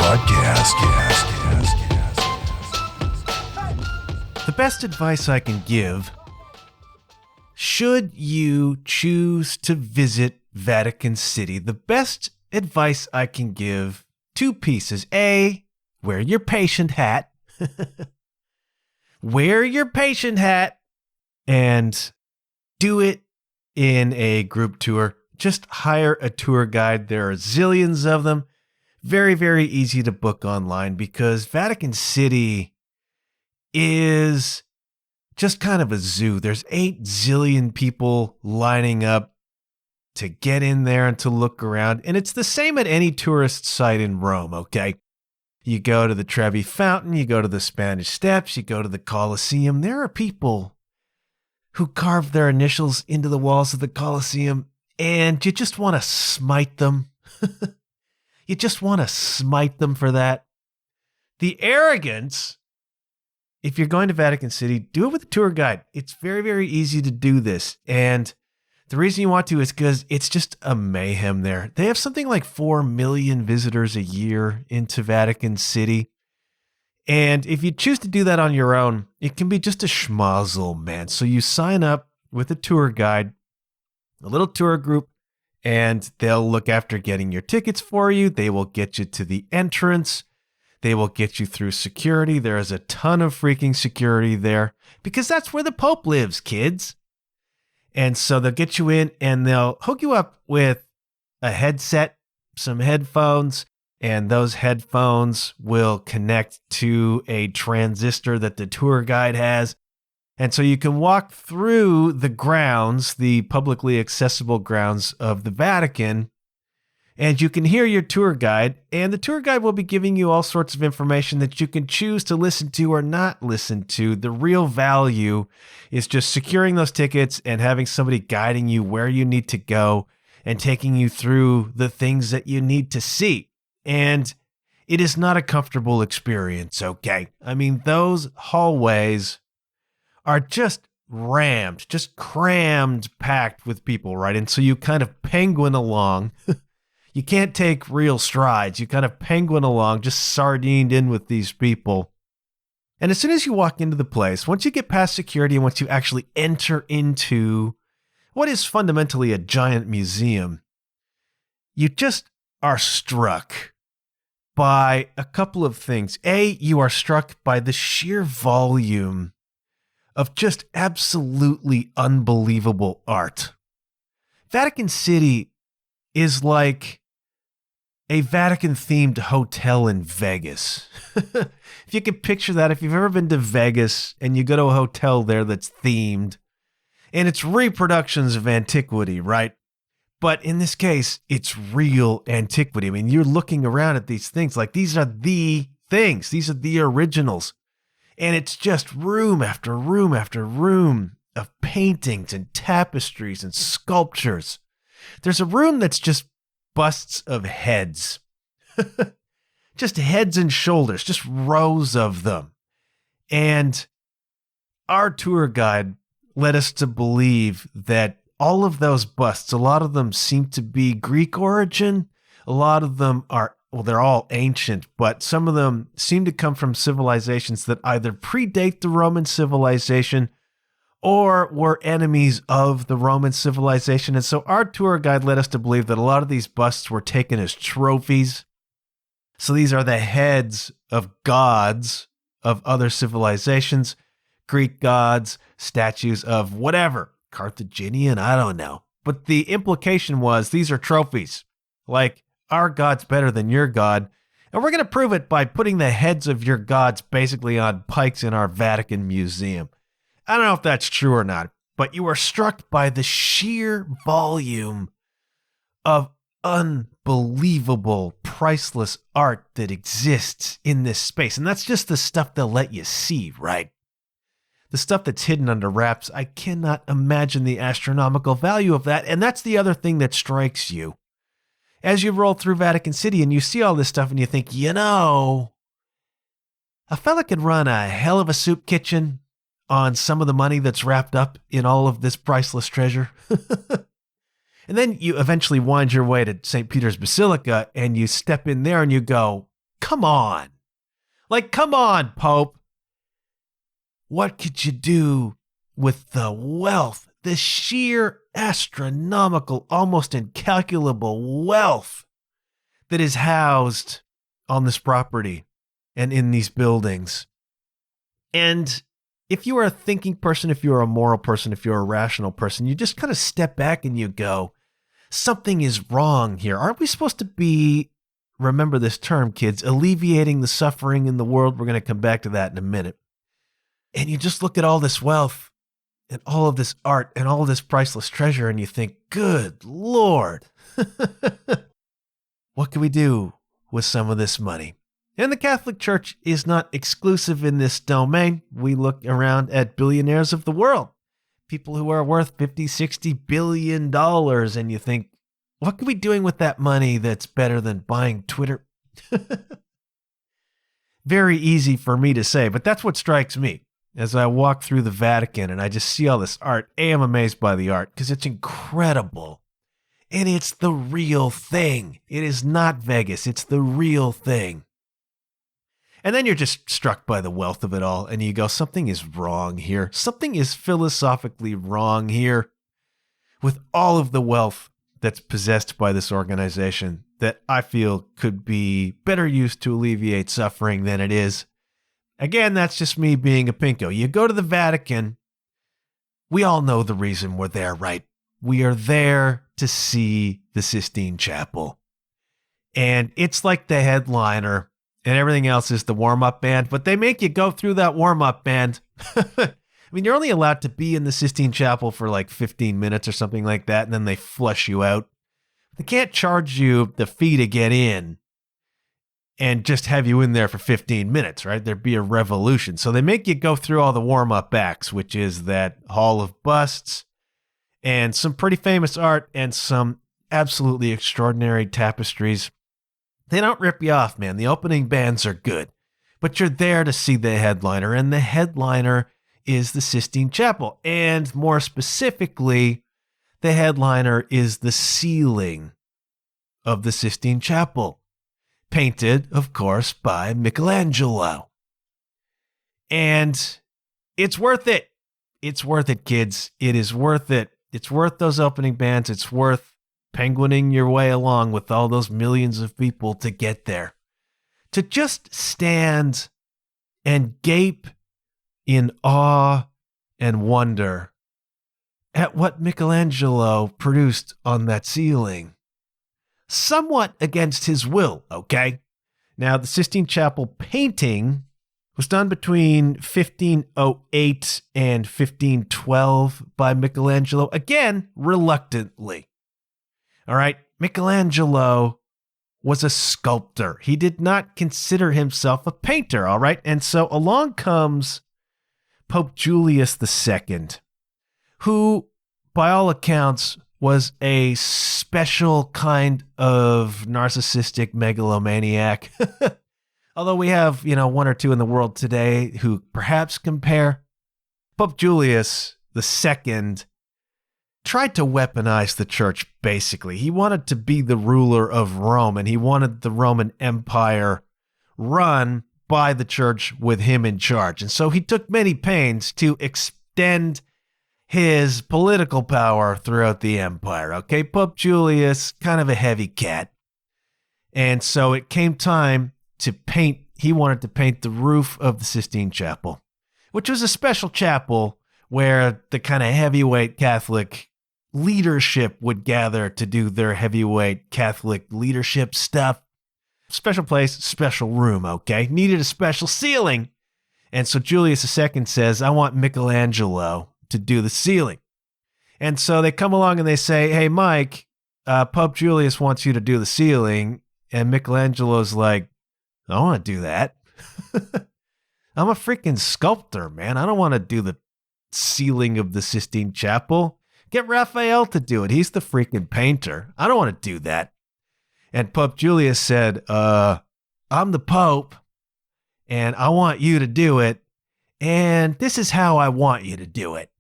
podcast. The best advice I can give, should you choose to visit Vatican City, the best advice I can give, two pieces. A, wear your patient hat. Wear your patient hat and do it in a group tour. Just hire a tour guide. There are zillions of them. Very, very easy to book online because Vatican City is just kind of a zoo. There's 8 zillion people lining up to get in there and to look around. And it's the same at any tourist site in Rome, okay? You go to the Trevi Fountain, you go to the Spanish Steps, you go to the Colosseum. There are people who carve their initials into the walls of the Colosseum, and you just want to smite them. You just want to smite them for that. The arrogance, if you're going to Vatican City, do it with a tour guide. It's very, very easy to do this. And the reason you want to is because it's just a mayhem there. They have something like 4 million visitors a year into Vatican City. And if you choose to do that on your own, it can be just a schmozzle, man. So you sign up with a tour guide, a little tour group, and they'll look after getting your tickets for you. They will get you to the entrance. They will get you through security. There is a ton of freaking security there because that's where the Pope lives, kids. And so they'll get you in and they'll hook you up with a headset, some headphones, and those headphones will connect to a transistor that the tour guide has. And so you can walk through the grounds, the publicly accessible grounds of the Vatican, and you can hear your tour guide, and the tour guide will be giving you all sorts of information that you can choose to listen to or not listen to. The real value is just securing those tickets and having somebody guiding you where you need to go and taking you through the things that you need to see. And it is not a comfortable experience, okay? I mean, those hallways are just rammed, just crammed, packed with people, right? And so you kind of penguin along. You can't take real strides. You kind of penguin along, just sardined in with these people. And as soon as you walk into the place, once you get past security and once you actually enter into what is fundamentally a giant museum, you just are struck by a couple of things. A, you are struck by the sheer volume of just absolutely unbelievable art. Vatican City is like a Vatican-themed hotel in Vegas. If you can picture that, if you've ever been to Vegas and you go to a hotel there that's themed, and it's reproductions of antiquity, right? But in this case, it's real antiquity. I mean, you're looking around at these things like these are the things. These are the originals. And it's just room after room after room of paintings and tapestries and sculptures. There's a room that's just busts of heads. Just heads and shoulders, just rows of them. And our tour guide led us to believe that all of those busts, a lot of them seem to be Greek origin. A lot of them are, well, they're all ancient, but some of them seem to come from civilizations that either predate the Roman civilization or were enemies of the Roman civilization. And so our tour guide led us to believe that a lot of these busts were taken as trophies. So these are the heads of gods of other civilizations, Greek gods, statues of whatever, Carthaginian, I don't know. But the implication was these are trophies. Like, our God's better than your God, and we're going to prove it by putting the heads of your gods basically on pikes in our Vatican Museum. I don't know if that's true or not, but you are struck by the sheer volume of unbelievable, priceless art that exists in this space. And that's just the stuff they'll let you see, right? The stuff that's hidden under wraps, I cannot imagine the astronomical value of that. And that's the other thing that strikes you. As you roll through Vatican City and you see all this stuff and you think, you know, a fella could run a hell of a soup kitchen on some of the money that's wrapped up in all of this priceless treasure. And then you eventually wind your way to St. Peter's Basilica and you step in there and you go, come on. Like, come on, Pope. What could you do with the wealth, the sheer astronomical, almost incalculable wealth that is housed on this property and in these buildings? And if you are a thinking person, if you're a moral person, if you're a rational person, you just kind of step back and you go, something is wrong here. Aren't we supposed to be, remember this term, kids, alleviating the suffering in the world? We're going to come back to that in a minute. And you just look at all this wealth and all of this art and all of this priceless treasure, and you think, good Lord, what can we do with some of this money? And the Catholic Church is not exclusive in this domain. We look around at billionaires of the world, people who are worth 50, 60 billion dollars, and you think, what could we be doing with that money that's better than buying Twitter? Very easy for me to say, but that's what strikes me as I walk through the Vatican and I just see all this art. I'm amazed by the art because it's incredible. And it's the real thing. It is not Vegas. It's the real thing. And then you're just struck by the wealth of it all, and you go, something is wrong here. Something is philosophically wrong here with all of the wealth that's possessed by this organization that I feel could be better used to alleviate suffering than it is. Again, that's just me being a pinko. You go to the Vatican, we all know the reason we're there, right? We are there to see the Sistine Chapel. And it's like the headliner, and everything else is the warm-up band, but they make you go through that warm-up band. I mean, you're only allowed to be in the Sistine Chapel for like 15 minutes or something like that, and then they flush you out. They can't charge you the fee to get in and just have you in there for 15 minutes, right? There'd be a revolution. So they make you go through all the warm-up acts, which is that Hall of Busts and some pretty famous art and some absolutely extraordinary tapestries. They don't rip you off, man. The opening bands are good, but you're there to see the headliner, and the headliner is the Sistine Chapel. And more specifically, the headliner is the ceiling of the Sistine Chapel, painted, of course, by Michelangelo. And it's worth it. It's worth it, kids. It is worth it. It's worth those opening bands. It's worth penguining your way along with all those millions of people to get there. To just stand and gape in awe and wonder at what Michelangelo produced on that ceiling. Somewhat against his will, okay? Now, the Sistine Chapel painting was done between 1508 and 1512 by Michelangelo, again, reluctantly. All right, Michelangelo was a sculptor. He did not consider himself a painter, all right? And so along comes Pope Julius II, who, by all accounts, was a special kind of narcissistic megalomaniac. Although we have, one or two in the world today who perhaps compare. Pope Julius II tried to weaponize the church, basically. He wanted to be the ruler of Rome, and he wanted the Roman Empire run by the church with him in charge. And so he took many pains to extend his political power throughout the empire. Okay, Pope Julius, kind of a heavy cat. And so it came time to paint. He wanted to paint the roof of the Sistine Chapel, which was a special chapel where the kind of heavyweight Catholic leadership would gather to do their heavyweight Catholic leadership stuff. Special place, special room, okay? Needed a special ceiling. And so Julius II says, I want Michelangelo to do the ceiling. And so they come along and they say, hey, Mike, Pope Julius wants you to do the ceiling. And Michelangelo's like, I don't want to do that. I'm a freaking sculptor, man. I don't want to do the ceiling of the Sistine Chapel. Get Raphael to do it. He's the freaking painter. I don't want to do that. And Pope Julius said, I'm the Pope, and I want you to do it, and this is how I want you to do it.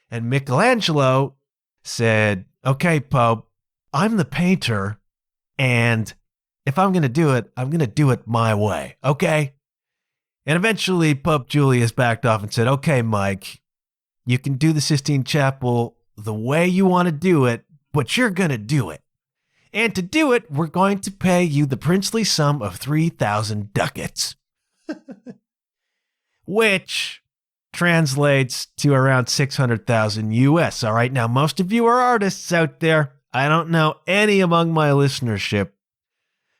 And Michelangelo said, okay, Pope, I'm the painter, and if I'm going to do it, I'm going to do it my way, okay? And eventually Pope Julius backed off and said, okay, Mike, you can do the Sistine Chapel the way you want to do it, but you're going to do it. And to do it, we're going to pay you the princely sum of 3,000 ducats, which translates to around 600,000 US. All right. Now, most of you are artists out there. I don't know any among my listenership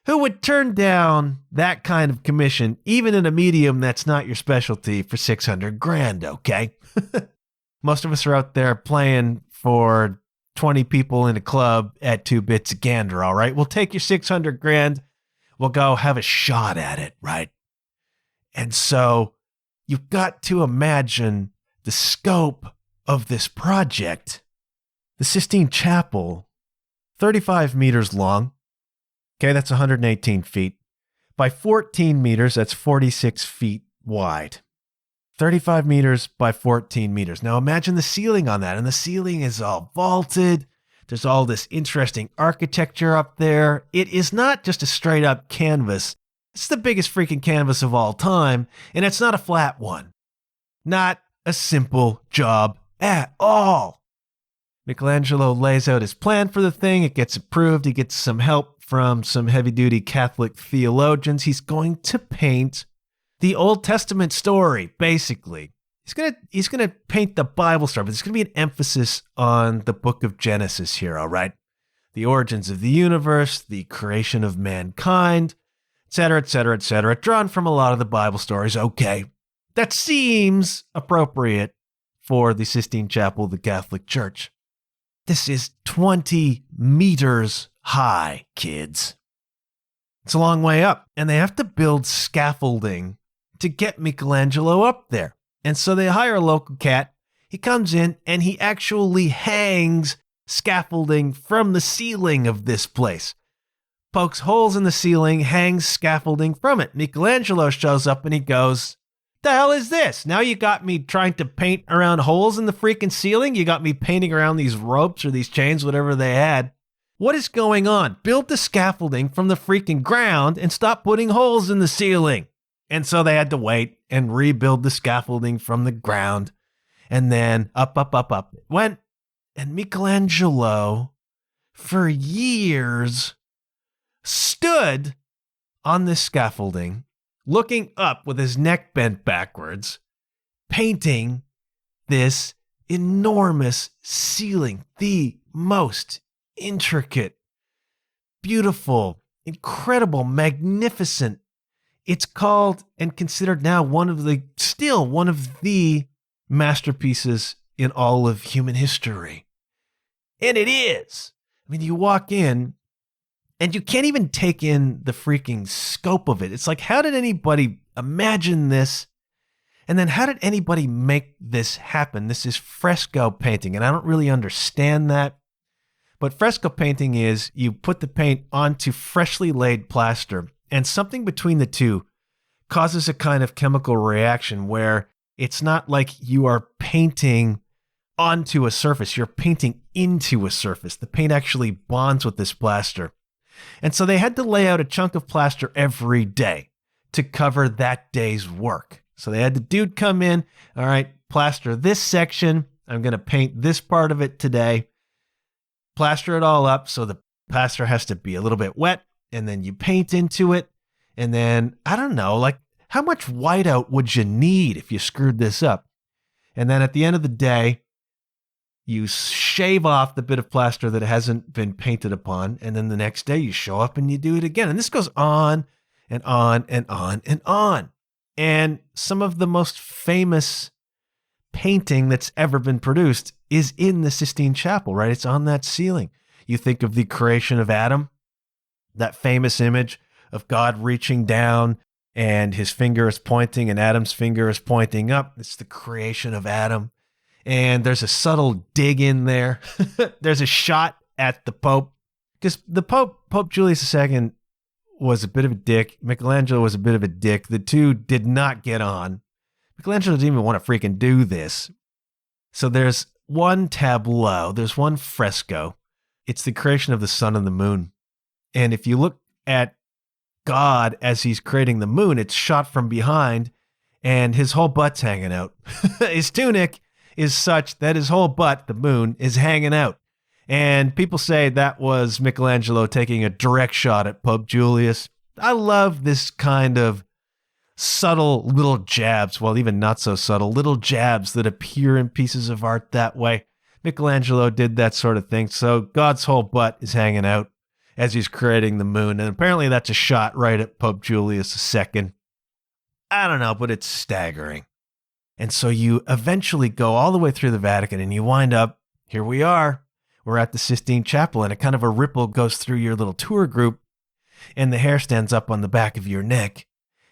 who would turn down that kind of commission, even in a medium that's not your specialty, for 600 grand. Okay. Most of us are out there playing for 20 people in a club at 2 bits a gander. All right. We'll take your 600 grand. We'll go have a shot at it. Right. And so you've got to imagine the scope of this project. The Sistine Chapel, 35 meters long. Okay, that's 118 feet. By 14 meters, that's 46 feet wide. 35 meters by 14 meters. Now imagine the ceiling on that. And the ceiling is all vaulted. There's all this interesting architecture up there. It is not just a straight up canvas. It's the biggest freaking canvas of all time, and it's not a flat one. Not a simple job at all. Michelangelo lays out his plan for the thing. It gets approved. He gets some help from some heavy-duty Catholic theologians. He's going to paint the Old Testament story, basically. He's gonna paint the Bible story, but there's going to be an emphasis on the book of Genesis here, all right? The origins of the universe, the creation of mankind, etc., etc., etc., drawn from a lot of the Bible stories. Okay, that seems appropriate for the Sistine Chapel of the Catholic Church. This is 20 meters high, kids. It's a long way up, and they have to build scaffolding to get Michelangelo up there. And so they hire a local cat. He comes in, and he actually hangs scaffolding from the ceiling of this place. Pokes holes in the ceiling, hangs scaffolding from it. Michelangelo shows up and he goes, "The hell is this? Now you got me trying to paint around holes in the freaking ceiling? You got me painting around these ropes or these chains, whatever they had. What is going on? Build the scaffolding from the freaking ground and stop putting holes in the ceiling." And so they had to wait and rebuild the scaffolding from the ground. And then up it went. And Michelangelo, for years, stood on this scaffolding, looking up with his neck bent backwards, painting this enormous ceiling, the most intricate, beautiful, incredible, magnificent. It's called and considered now still one of the masterpieces in all of human history. And it is. I mean, you walk in, and you can't even take in the freaking scope of it. It's like, how did anybody imagine this? And then how did anybody make this happen? This is fresco painting, and I don't really understand that. But fresco painting is you put the paint onto freshly laid plaster, and something between the two causes a kind of chemical reaction where it's not like you are painting onto a surface. You're painting into a surface. The paint actually bonds with this plaster. And so they had to lay out a chunk of plaster every day to cover that day's work. So they had the dude come in, all right, plaster this section. I'm going to paint this part of it today. Plaster it all up so the plaster has to be a little bit wet, and then you paint into it. And then, I don't know, like how much whiteout would you need if you screwed this up? And then at the end of the day, you shave off the bit of plaster that hasn't been painted upon, and then the next day you show up and you do it again. And this goes on and on and on and on. And some of the most famous painting that's ever been produced is in the Sistine Chapel, right? It's on that ceiling. You think of the creation of Adam, that famous image of God reaching down and his finger is pointing and Adam's finger is pointing up. It's the creation of Adam. And there's a subtle dig in there. There's a shot at the Pope. Because the Pope Julius II, was a bit of a dick. Michelangelo was a bit of a dick. The two did not get on. Michelangelo didn't even want to freaking do this. So there's one tableau. There's one fresco. It's the creation of the sun and the moon. And if you look at God as he's creating the moon. It's shot from behind, and his whole butt's hanging out. His tunic is such that his whole butt, the moon, is hanging out. And people say that was Michelangelo taking a direct shot at Pope Julius. I love this kind of subtle little jabs, well, even not so subtle, little jabs that appear in pieces of art that way. Michelangelo did that sort of thing. So God's whole butt is hanging out as he's creating the moon. And apparently that's a shot right at Pope Julius II. I don't know, but it's staggering. And so you eventually go all the way through the Vatican and you wind up, here we are. We're at the Sistine Chapel, and a kind of a ripple goes through your little tour group, and the hair stands up on the back of your neck.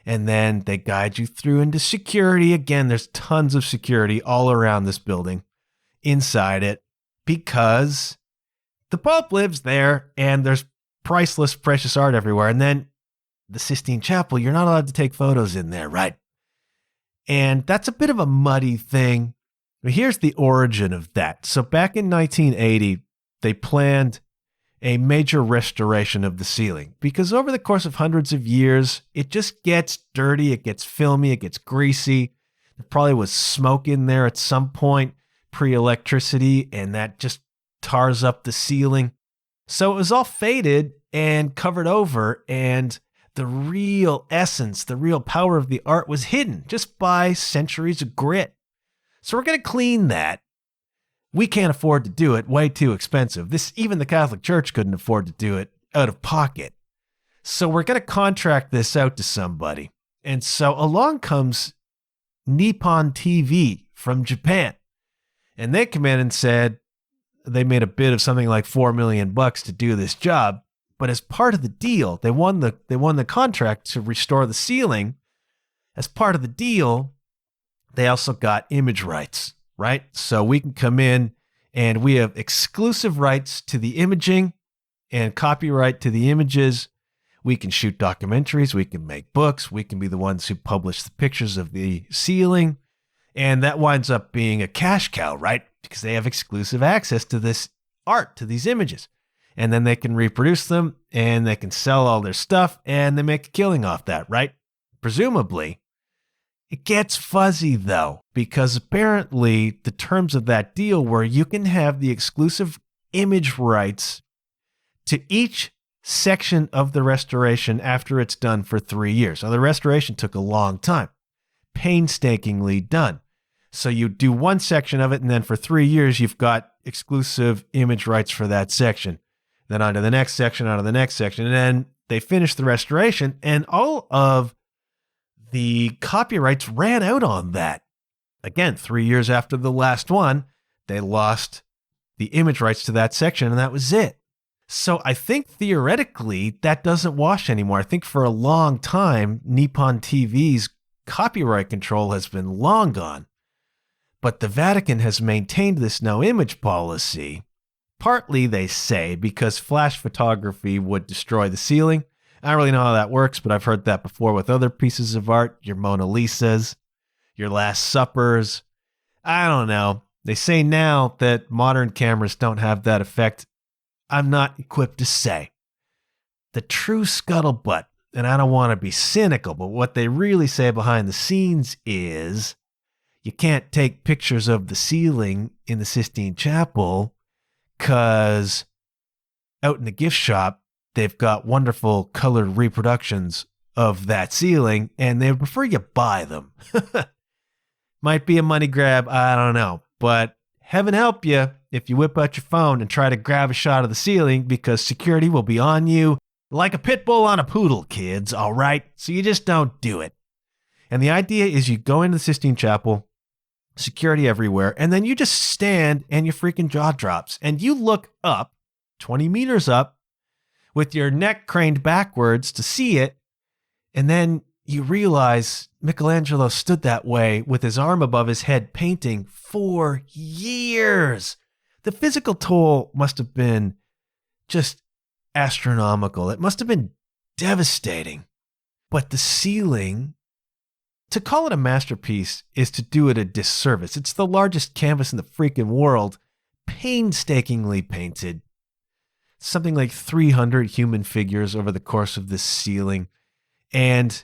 And then they guide you through into security. Again, there's tons of security all around this building, inside it, because the Pope lives there and there's priceless, precious art everywhere. And then the Sistine Chapel, you're not allowed to take photos in there, right? And that's a bit of a muddy thing. But here's the origin of that. So back in 1980, they planned a major restoration of the ceiling because over the course of hundreds of years, it just gets dirty, it gets filmy, it gets greasy. There probably was smoke in there at some point, pre-electricity, and that just tars up the ceiling. So it was all faded and covered over, and the real essence, the real power of the art was hidden just by centuries of grit. So we're going to clean that. We can't afford to do it. Way too expensive. Even the Catholic Church couldn't afford to do it out of pocket. So we're going to contract this out to somebody. And so along comes Nippon TV from Japan. And they come in and said they made a bid of something like $4 million to do this job. But as part of the deal, they won the contract to restore the ceiling. As part of the deal, they also got image rights, right? So we can come in and we have exclusive rights to the imaging and copyright to the images. We can shoot documentaries. We can make books. We can be the ones who publish the pictures of the ceiling. And that winds up being a cash cow, right? Because they have exclusive access to this art, to these images. And then they can reproduce them and they can sell all their stuff and they make a killing off that, right? Presumably. It gets fuzzy, though, because apparently the terms of that deal were you can have the exclusive image rights to each section of the restoration after it's done for 3 years. Now, the restoration took a long time, painstakingly done. So you do one section of it, and then for 3 years, you've got exclusive image rights for that section. Then on to the next section, on to the next section. And then they finish the restoration, and all of the copyrights ran out on that. Again, 3 years after the last one, they lost the image rights to that section, and that was it. So I think theoretically that doesn't wash anymore. I think for a long time, Nippon TV's copyright control has been long gone. But the Vatican has maintained this no image policy, partly, they say, because flash photography would destroy the ceiling. I don't really know how that works, but I've heard that before with other pieces of art, your Mona Lisas, your Last Suppers. I don't know. They say now that modern cameras don't have that effect. I'm not equipped to say. The true scuttlebutt, and I don't want to be cynical, but what they really say behind the scenes is you can't take pictures of the ceiling in the Sistine Chapel because out in the gift shop, they've got wonderful colored reproductions of that ceiling, and they prefer you buy them. Might be a money grab, I don't know. But heaven help you if you whip out your phone and try to grab a shot of the ceiling because security will be on you like a pit bull on a poodle, kids, all right? So you just don't do it. And the idea is you go into the Sistine Chapel, security everywhere, and then you just stand and your freaking jaw drops. And you look up, 20 meters up, with your neck craned backwards to see it, and then you realize Michelangelo stood that way with his arm above his head painting for years. The physical toll must have been just astronomical. It must have been devastating. But the ceiling, to call it a masterpiece is to do it a disservice. It's the largest canvas in the freaking world, painstakingly painted. Something like 300 human figures over the course of this ceiling. And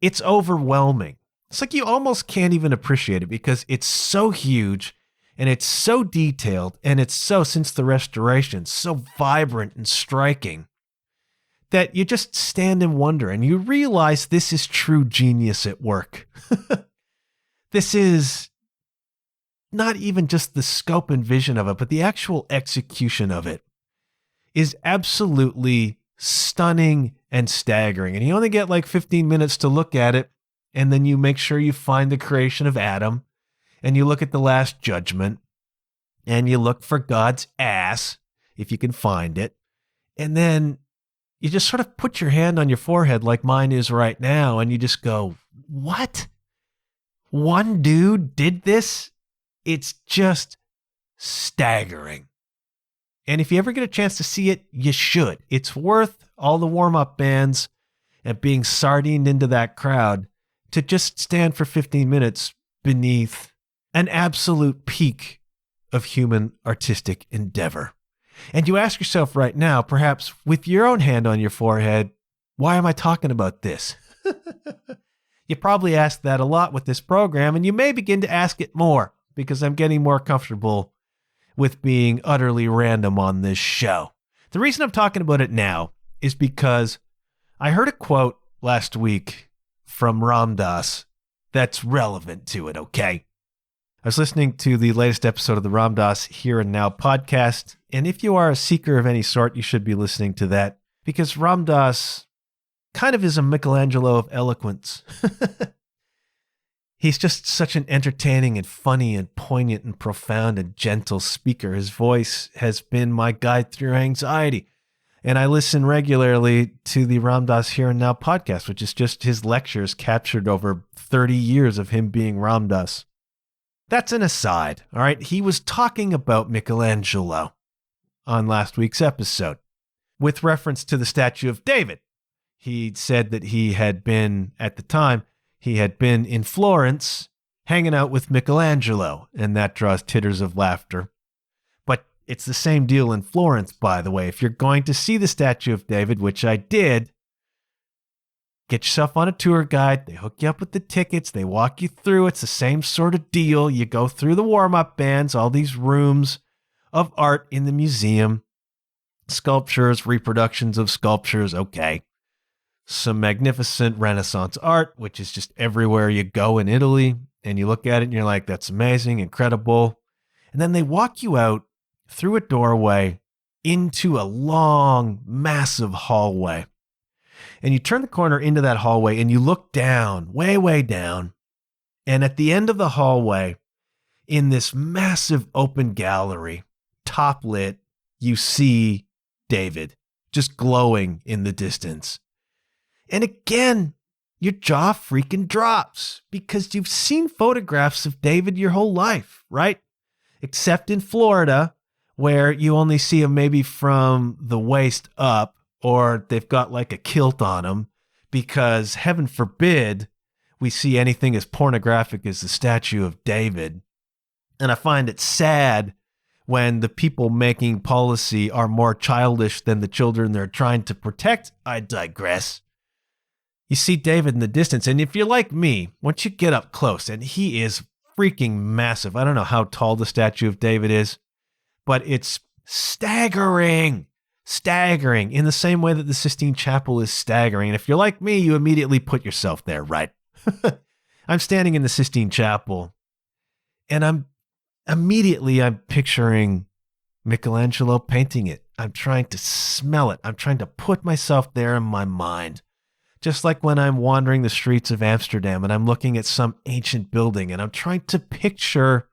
it's overwhelming. It's like you almost can't even appreciate it because it's so huge and it's so detailed and it's so, since the restoration, so vibrant and striking that you just stand in wonder and you realize this is true genius at work. This is not even just the scope and vision of it, but the actual execution of it is absolutely stunning and staggering. And you only get like 15 minutes to look at it. And then you make sure you find the creation of Adam and you look at the Last Judgment and you look for God's ass, if you can find it. And then you just sort of put your hand on your forehead like mine is right now. And you just go, what? One dude did this? It's just staggering. And if you ever get a chance to see it, you should. It's worth all the warm-up bands and being sardined into that crowd to just stand for 15 minutes beneath an absolute peak of human artistic endeavor. And you ask yourself right now, perhaps with your own hand on your forehead, why am I talking about this? You probably asked that a lot with this program, and you may begin to ask it more because I'm getting more comfortable with being utterly random on this show. The reason I'm talking about it now is because I heard a quote last week from Ram Dass that's relevant to it, okay? I was listening to the latest episode of the Ram Dass Here and Now podcast, and if you are a seeker of any sort, you should be listening to that because Ram Dass kind of is a Michelangelo of eloquence. He's just such an entertaining and funny and poignant and profound and gentle speaker. His voice has been my guide through anxiety. And I listen regularly to the Ram Dass Here and Now podcast, which is just his lectures captured over 30 years of him being Ram Dass. That's an aside, all right? He was talking about Michelangelo on last week's episode with reference to the statue of David. He said that he had been, at the time, he had been in Florence hanging out with Michelangelo, and that draws titters of laughter. But it's the same deal in Florence, by the way. If you're going to see the statue of David, which I did, get yourself on a tour guide. They hook you up with the tickets. They walk you through. It's the same sort of deal. You go through the warm-up bands, all these rooms of art in the museum, sculptures, reproductions of sculptures, okay. Some magnificent Renaissance art, which is just everywhere you go in Italy, and you look at it and you're like, that's amazing, incredible. And then they walk you out through a doorway into a long, massive hallway. And you turn the corner into that hallway and you look down, way, way down. And at the end of the hallway, in this massive open gallery, top lit, you see David just glowing in the distance. And again, your jaw freaking drops because you've seen photographs of David your whole life, right? Except in Florida, where you only see him maybe from the waist up, or they've got like a kilt on him, because heaven forbid we see anything as pornographic as the statue of David. And I find it sad when the people making policy are more childish than the children they're trying to protect. I digress. You see David in the distance, and if you're like me, once you get up close, and he is freaking massive. I don't know how tall the statue of David is, but it's staggering in the same way that the Sistine Chapel is staggering. And if you're like me, you immediately put yourself there, right? I'm standing in the Sistine Chapel, and I'm picturing Michelangelo painting it. I'm trying to smell it. I'm trying to put myself there in my mind. Just like when I'm wandering the streets of Amsterdam and I'm looking at some ancient building and I'm trying to picture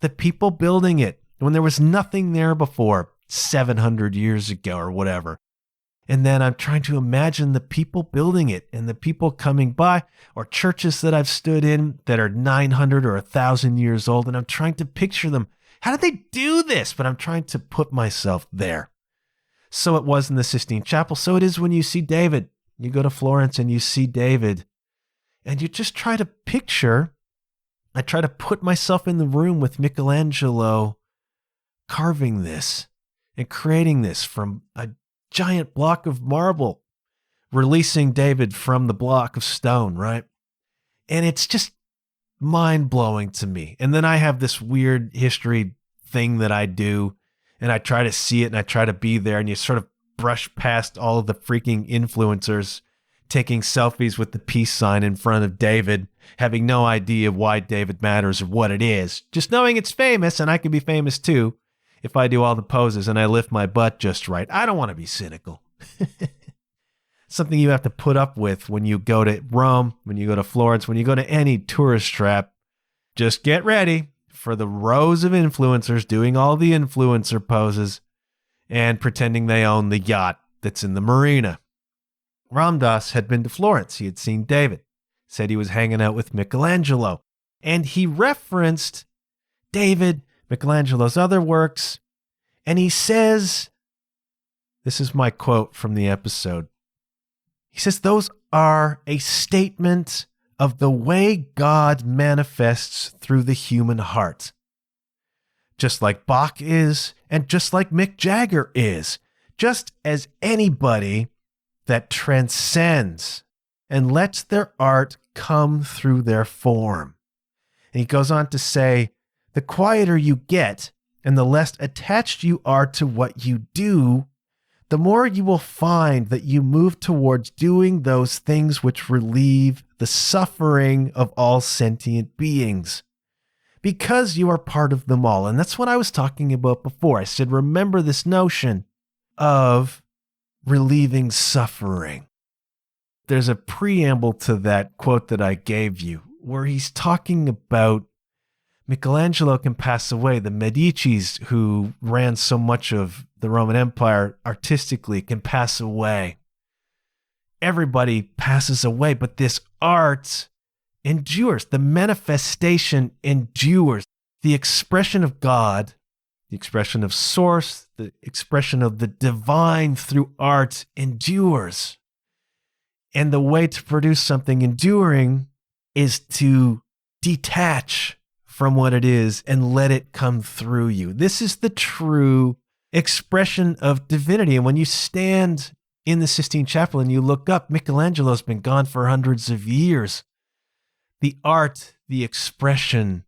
the people building it when there was nothing there before 700 years ago or whatever. And then I'm trying to imagine the people building it and the people coming by, or churches that I've stood in that are 900 or 1,000 years old. And I'm trying to picture them. How did they do this? But I'm trying to put myself there. So it was in the Sistine Chapel. So it is when you see David. You go to Florence and you see David, and you just try to picture. I try to put myself in the room with Michelangelo carving this and creating this from a giant block of marble releasing David from the block of stone, right? And it's just mind-blowing to me. And then I have this weird history thing that I do, and I try to see it and I try to be there, and you sort of brush past all of the freaking influencers taking selfies with the peace sign in front of David, having no idea why David matters or what it is, just knowing it's famous, and I can be famous too if I do all the poses and I lift my butt just right. I don't want to be cynical. Something you have to put up with when you go to Rome, when you go to Florence, when you go to any tourist trap. Just get ready for the rows of influencers doing all the influencer poses and pretending they own the yacht that's in the marina. Ram Dass had been to Florence. He had seen David, said he was hanging out with Michelangelo, and he referenced David, Michelangelo's other works, and he says, this is my quote from the episode, he says, those are a statement of the way God manifests through the human heart. Just like Bach is, and just like Mick Jagger is, just as anybody that transcends and lets their art come through their form. And he goes on to say, the quieter you get and the less attached you are to what you do, the more you will find that you move towards doing those things which relieve the suffering of all sentient beings, because you are part of them all. And that's what I was talking about before. I said, remember this notion of relieving suffering. There's a preamble to that quote that I gave you, where he's talking about Michelangelo can pass away. The Medicis, who ran so much of the Roman Empire artistically, can pass away. Everybody passes away, but this art endures. The manifestation endures. The expression of God, the expression of source, the expression of the divine through art endures. And the way to produce something enduring is to detach from what it is and let it come through you. This is the true expression of divinity. And when you stand in the Sistine Chapel and you look up, Michelangelo's been gone for hundreds of years. The art, the expression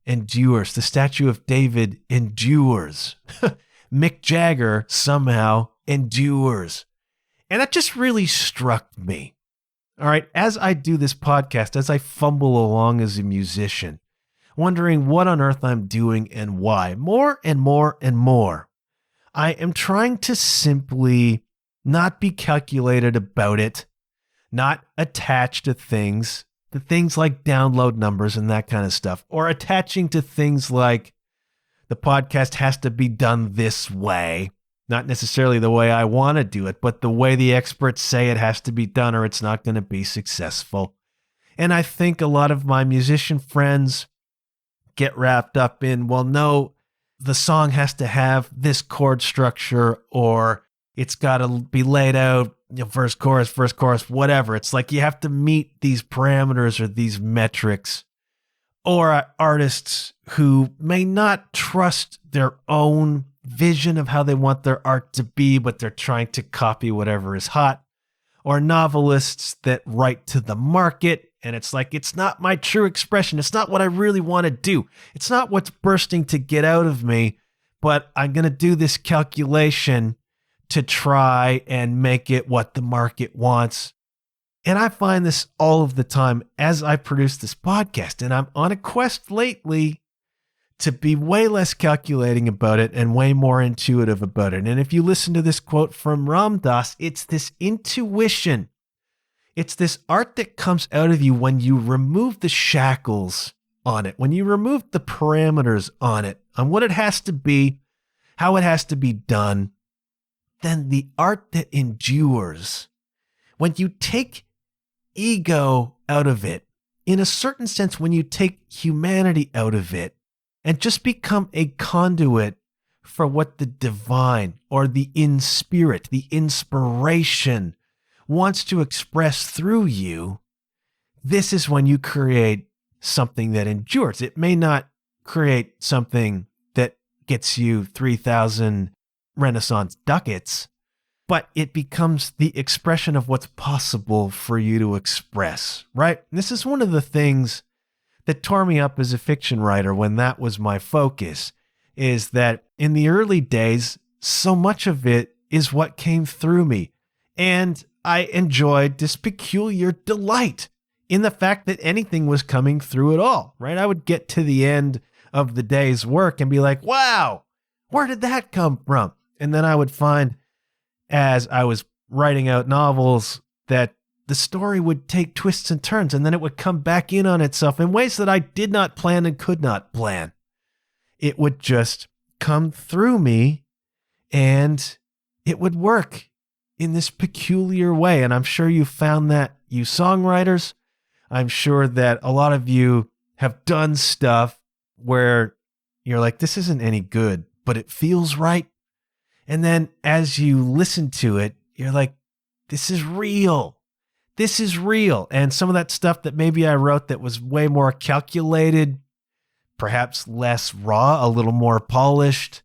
endures. The statue of David endures. Mick Jagger somehow endures. And that just really struck me. All right, as I do this podcast, as I fumble along as a musician, wondering what on earth I'm doing and why, more and more and more, I am trying to simply not be calculated about it, not attach to things like download numbers and that kind of stuff, or attaching to things like the podcast has to be done this way, not necessarily the way I want to do it, but the way the experts say it has to be done or it's not going to be successful. And I think a lot of my musician friends get wrapped up in, well, no, the song has to have this chord structure, or it's got to be laid out, verse, chorus, whatever. It's like you have to meet these parameters or these metrics. Or artists who may not trust their own vision of how they want their art to be, but they're trying to copy whatever is hot. Or novelists that write to the market, and it's like, it's not my true expression. It's not what I really want to do. It's not what's bursting to get out of me, but I'm going to do this calculation to try and make it what the market wants. And I find this all of the time as I produce this podcast, and I'm on a quest lately to be way less calculating about it and way more intuitive about it. And if you listen to this quote from Ram Dass, it's this intuition. It's this art that comes out of you when you remove the shackles on it, when you remove the parameters on it, on what it has to be, how it has to be done. Then the art that endures, when you take ego out of it, in a certain sense, when you take humanity out of it and just become a conduit for what the divine or the in-spirit, the inspiration wants to express through you, this is when you create something that endures. It may not create something that gets you 3,000 Renaissance ducats, but it becomes the expression of what's possible for you to express, right? And this is one of the things that tore me up as a fiction writer when that was my focus, is that in the early days, so much of it is what came through me. And I enjoyed this peculiar delight in the fact that anything was coming through at all, right? I would get to the end of the day's work and be like, wow, where did that come from? And then I would find, as I was writing out novels, that the story would take twists and turns, and then it would come back in on itself in ways that I did not plan and could not plan. It would just come through me, and it would work in this peculiar way. And I'm sure you found that, you songwriters. I'm sure that a lot of you have done stuff where you're like, this isn't any good, but it feels right. And then as you listen to it, you're like, this is real. This is real. And some of that stuff that maybe I wrote that was way more calculated, perhaps less raw, a little more polished,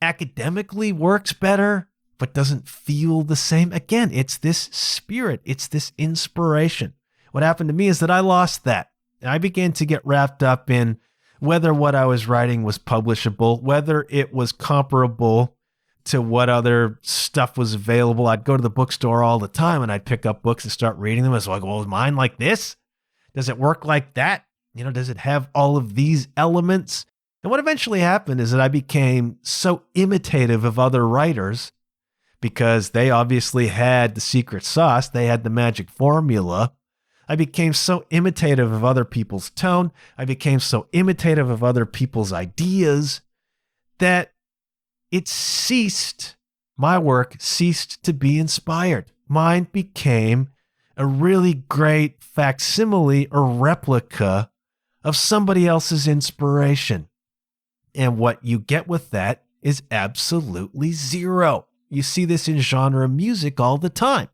academically works better, but doesn't feel the same. Again, it's this spirit. It's this inspiration. What happened to me is that I lost that. And I began to get wrapped up in whether what I was writing was publishable, whether it was comparable to what other stuff was available. I'd go to the bookstore all the time and I'd pick up books and start reading them. I was like, well, is mine like this? Does it work like that? Does it have all of these elements? And what eventually happened is that I became so imitative of other writers because they obviously had the secret sauce. They had the magic formula. I became so imitative of other people's tone. I became so imitative of other people's ideas that my work ceased to be inspired. Mine became a really great facsimile or replica of somebody else's inspiration. And what you get with that is absolutely zero. You see this in genre music all the time.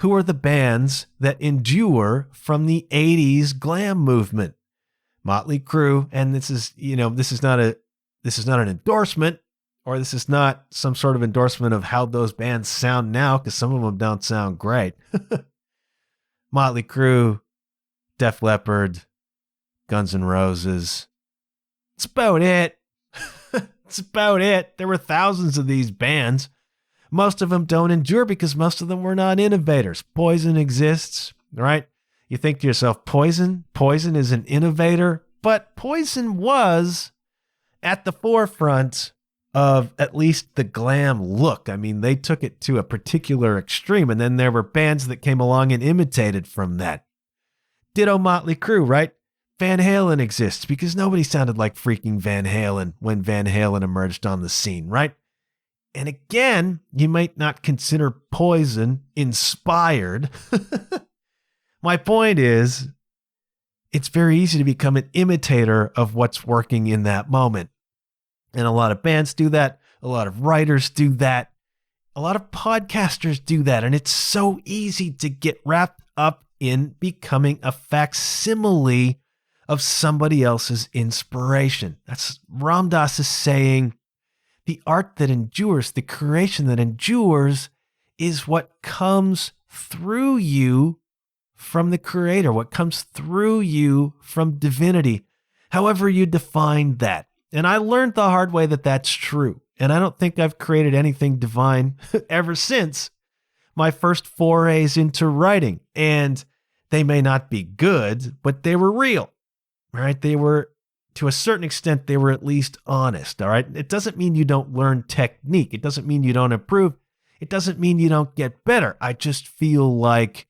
Who are the bands that endure from the 80s glam movement? Motley Crue, and this is not an endorsement, or this is not some sort of endorsement of how those bands sound now, because some of them don't sound great. Motley Crue, Def Leppard, Guns N' Roses. That's about it. That's about it. There were thousands of these bands. Most of them don't endure because most of them were not innovators. Poison exists, right? You think to yourself, Poison is an innovator, but Poison was at the forefront of at least the glam look. I mean, they took it to a particular extreme, and then there were bands that came along and imitated from that. Ditto Motley Crue, right? Van Halen exists because nobody sounded like freaking Van Halen when Van Halen emerged on the scene, right? And again, you might not consider Poison inspired. My point is, it's very easy to become an imitator of what's working in that moment. And a lot of bands do that. A lot of writers do that. A lot of podcasters do that. And it's so easy to get wrapped up in becoming a facsimile of somebody else's inspiration. That's Ram Dass is saying, the art that endures, the creation that endures, is what comes through you from the creator, what comes through you from divinity, however you define that. And I learned the hard way that that's true. And I don't think I've created anything divine ever since my first forays into writing. And they may not be good, but they were real, right? They were, to a certain extent, they were at least honest, all right? It doesn't mean you don't learn technique. It doesn't mean you don't improve. It doesn't mean you don't get better. I just feel like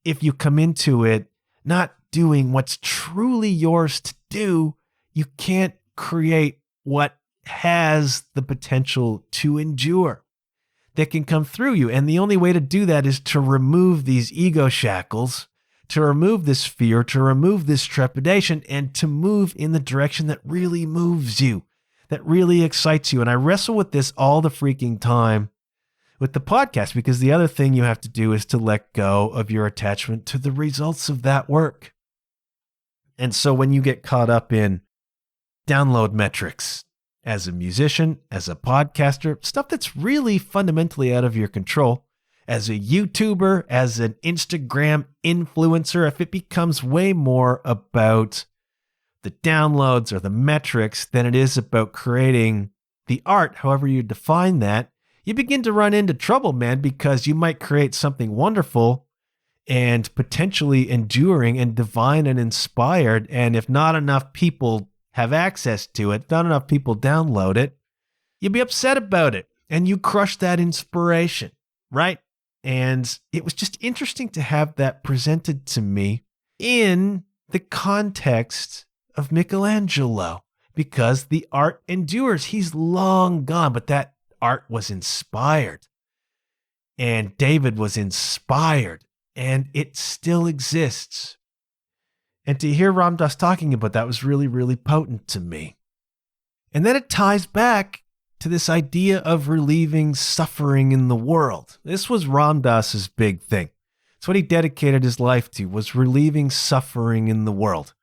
if you come into it not doing what's truly yours to do, you can't create what has the potential to endure, that can come through you. And the only way to do that is to remove these ego shackles, to remove this fear, to remove this trepidation, and to move in the direction that really moves you, that really excites you. And I wrestle with this all the freaking time with the podcast, because the other thing you have to do is to let go of your attachment to the results of that work. And so when you get caught up in download metrics as a musician, as a podcaster, stuff that's really fundamentally out of your control, as a YouTuber, as an Instagram influencer, if it becomes way more about the downloads or the metrics than it is about creating the art, however you define that, you begin to run into trouble, man, because you might create something wonderful and potentially enduring and divine and inspired. And if not enough people have access to it, not enough people download it, you'll be upset about it and you crush that inspiration, right? And it was just interesting to have that presented to me in the context of Michelangelo, because the art endures. He's long gone, but that art was inspired. And David was inspired. And it still exists. And to hear Ram Dass talking about that was really, really potent to me. And then it ties back to this idea of relieving suffering in the world. This was Ram Dass's big thing. It's what he dedicated his life to, was relieving suffering in the world.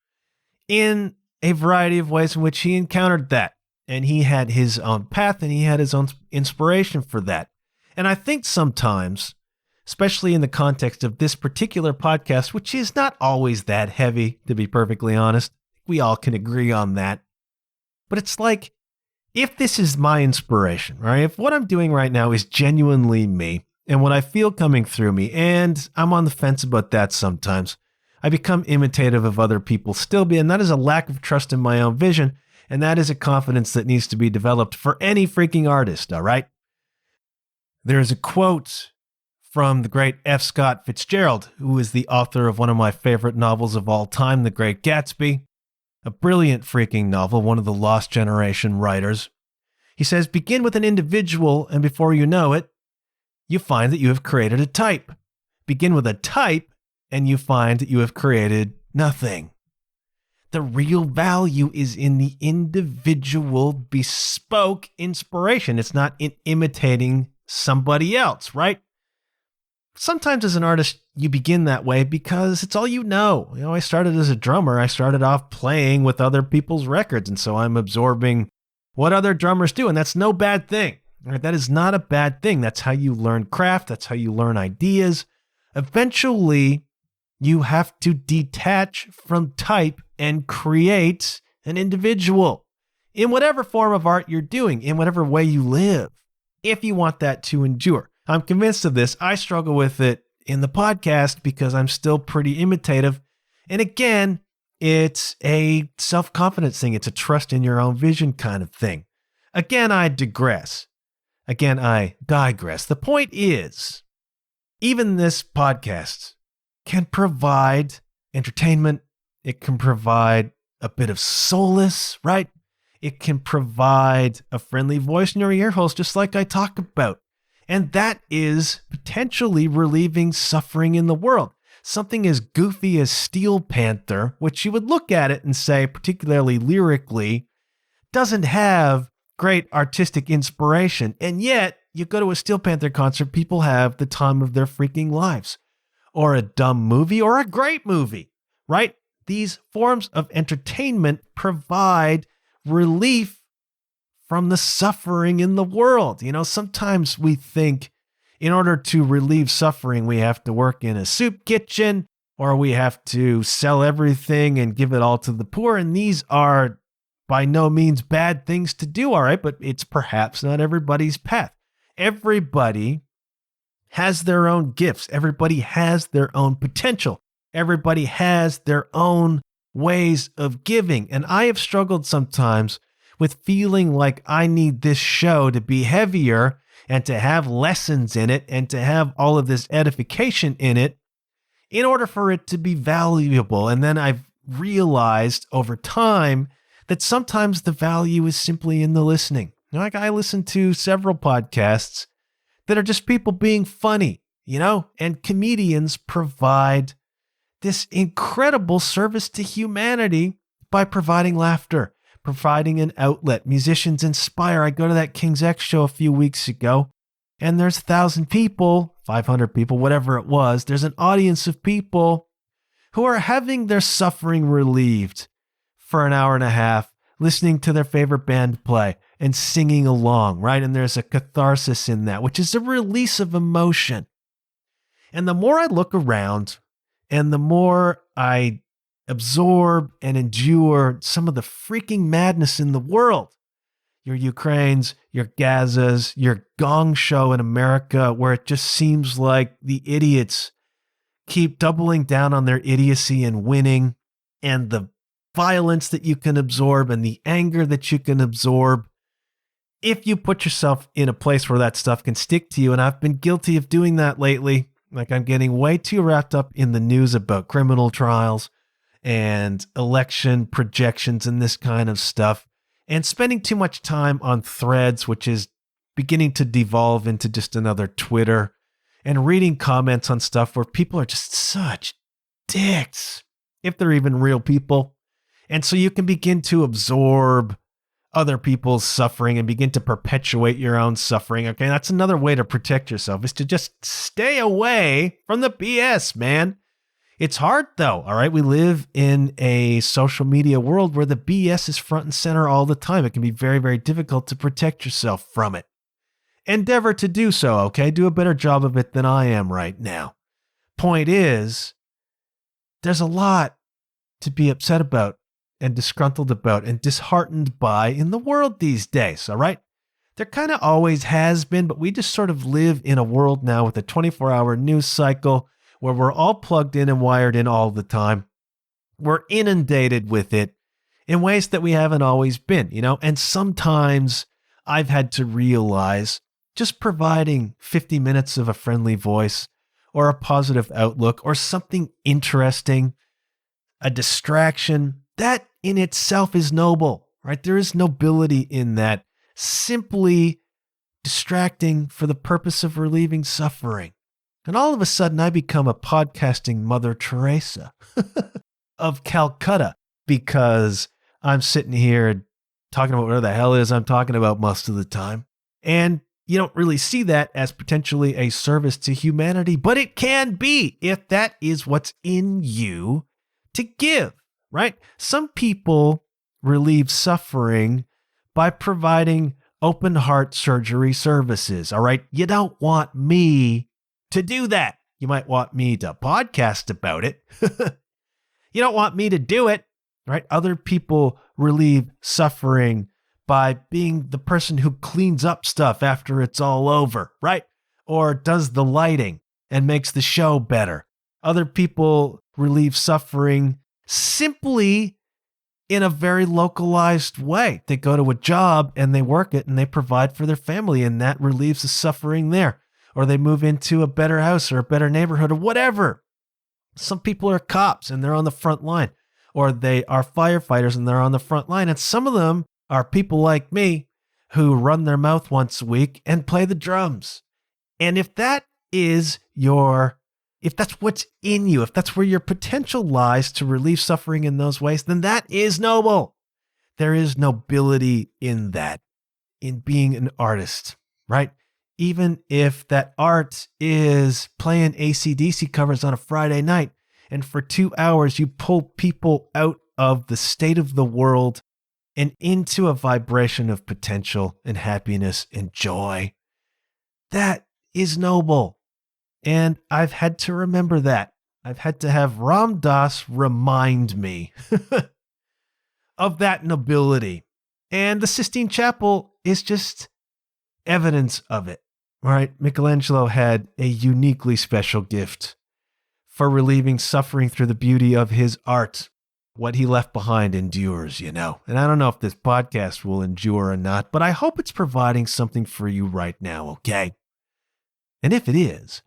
In a variety of ways in which he encountered that. And he had his own path and he had his own inspiration for that. And I think sometimes, especially in the context of this particular podcast, which is not always that heavy, to be perfectly honest. We all can agree on that. But it's like, if this is my inspiration, right? If what I'm doing right now is genuinely me and what I feel coming through me, and I'm on the fence about that sometimes, I become imitative of other people still be, and that is a lack of trust in my own vision, and that is a confidence that needs to be developed for any freaking artist, all right? There is a quote from the great F. Scott Fitzgerald, who is the author of one of my favorite novels of all time, The Great Gatsby, a brilliant freaking novel, one of the Lost Generation writers. He says, begin with an individual, and before you know it, you find that you have created a type. Begin with a type, and you find that you have created nothing. The real value is in the individual bespoke inspiration. It's not in imitating somebody else, right? Sometimes as an artist, you begin that way because it's all you know. You know, I started as a drummer. I started off playing with other people's records, and so I'm absorbing what other drummers do, and that's no bad thing. Right? That is not a bad thing. That's how you learn craft. That's how you learn ideas. Eventually, you have to detach from type and create an individual in whatever form of art you're doing, in whatever way you live, if you want that to endure. I'm convinced of this. I struggle with it in the podcast because I'm still pretty imitative. And again, it's a self-confidence thing. It's a trust in your own vision kind of thing. Again, I digress. Again, I digress. The point is, even this podcast can provide entertainment. It can provide a bit of solace, right? It can provide a friendly voice in your ear holes, just like I talk about. And that is potentially relieving suffering in the world. Something as goofy as Steel Panther, which you would look at it and say, particularly lyrically, doesn't have great artistic inspiration. And yet, you go to a Steel Panther concert, people have the time of their freaking lives. Or a dumb movie, or a great movie, right? These forms of entertainment provide relief from the suffering in the world. You know, sometimes we think in order to relieve suffering, we have to work in a soup kitchen, or we have to sell everything and give it all to the poor. And these are by no means bad things to do, all right? But it's perhaps not everybody's path. Everybody has their own gifts. Everybody has their own potential. Everybody has their own ways of giving. And I have struggled sometimes with feeling like I need this show to be heavier and to have lessons in it and to have all of this edification in it in order for it to be valuable. And then I've realized over time that sometimes the value is simply in the listening. You know, like I listen to several podcasts that are just people being funny, you know, and comedians provide this incredible service to humanity by providing laughter, providing an outlet. Musicians inspire. I go to that King's X show a few weeks ago, and there's 1,000 people, 500 people, whatever it was. There's an audience of people who are having their suffering relieved for an hour and a half, listening to their favorite band play and singing along, right? And there's a catharsis in that, which is a release of emotion. And the more I look around and the more I absorb and endure some of the freaking madness in the world, your Ukraines, your Gazas, your Gong Show in America, where it just seems like the idiots keep doubling down on their idiocy and winning, and the violence that you can absorb and the anger that you can absorb if you put yourself in a place where that stuff can stick to you. And I've been guilty of doing that lately. Like, I'm getting way too wrapped up in the news about criminal trials and election projections and this kind of stuff, and spending too much time on Threads, which is beginning to devolve into just another Twitter, and reading comments on stuff where people are just such dicks, if they're even real people. And so you can begin to absorb other people's suffering and begin to perpetuate your own suffering. Okay, that's another way to protect yourself, is to just stay away from the BS, man. It's hard though, all right? We live in a social media world where the BS is front and center all the time. It can be very, very difficult to protect yourself from it. Endeavor to do so, okay? Do a better job of it than I am right now. Point is, there's a lot to be upset about and disgruntled about and disheartened by in the world these days, all right? There kind of always has been, but we just sort of live in a world now with a 24-hour news cycle where we're all plugged in and wired in all the time. We're inundated with it in ways that we haven't always been, you know? And sometimes I've had to realize just providing 50 minutes of a friendly voice or a positive outlook or something interesting, a distraction, that in itself is noble, right? There is nobility in that. Simply distracting for the purpose of relieving suffering. And all of a sudden, I become a podcasting Mother Teresa of Calcutta, because I'm sitting here talking about whatever the hell it is I'm talking about most of the time. And you don't really see that as potentially a service to humanity, but it can be if that is what's in you to give, right? Some people relieve suffering by providing open heart surgery services, all right? You don't want me to do that. You might want me to podcast about it. You don't want me to do it, right? Other people relieve suffering by being the person who cleans up stuff after it's all over, right? Or does the lighting and makes the show better. Other people relieve suffering simply in a very localized way. They go to a job and they work it and they provide for their family, and that relieves the suffering there. Or they move into a better house or a better neighborhood or whatever. Some people are cops and they're on the front line, or they are firefighters and they're on the front line. And some of them are people like me who run their mouth once a week and play the drums. And if that is if that's what's in you, if that's where your potential lies to relieve suffering in those ways, then that is noble. There is nobility in that, in being an artist, right? Even if that art is playing AC/DC covers on a Friday night, and for 2 hours you pull people out of the state of the world and into a vibration of potential and happiness and joy, that is noble. And I've had to remember that. I've had to have Ram Dass remind me of that nobility. And the Sistine Chapel is just evidence of it, right? Michelangelo had a uniquely special gift for relieving suffering through the beauty of his art. What he left behind endures, you know. And I don't know if this podcast will endure or not, but I hope it's providing something for you right now, okay? And if it is,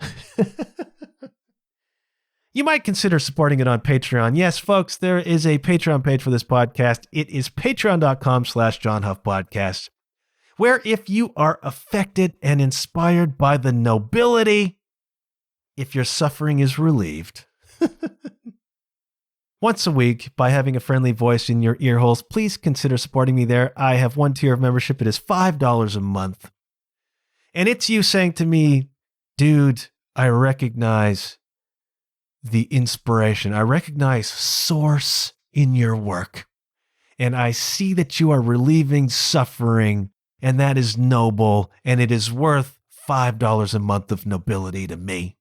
you might consider supporting it on Patreon. Yes, folks, there is a Patreon page for this podcast. It is patreon.com/JohnHuffPodcast, where if you are affected and inspired by the nobility, if your suffering is relieved, once a week by having a friendly voice in your ear holes, please consider supporting me there. I have one tier of membership. It is $5 a month. And it's you saying to me, dude, I recognize the inspiration. I recognize source in your work. And I see that you are relieving suffering and that is noble, and it is worth $5 a month of nobility to me.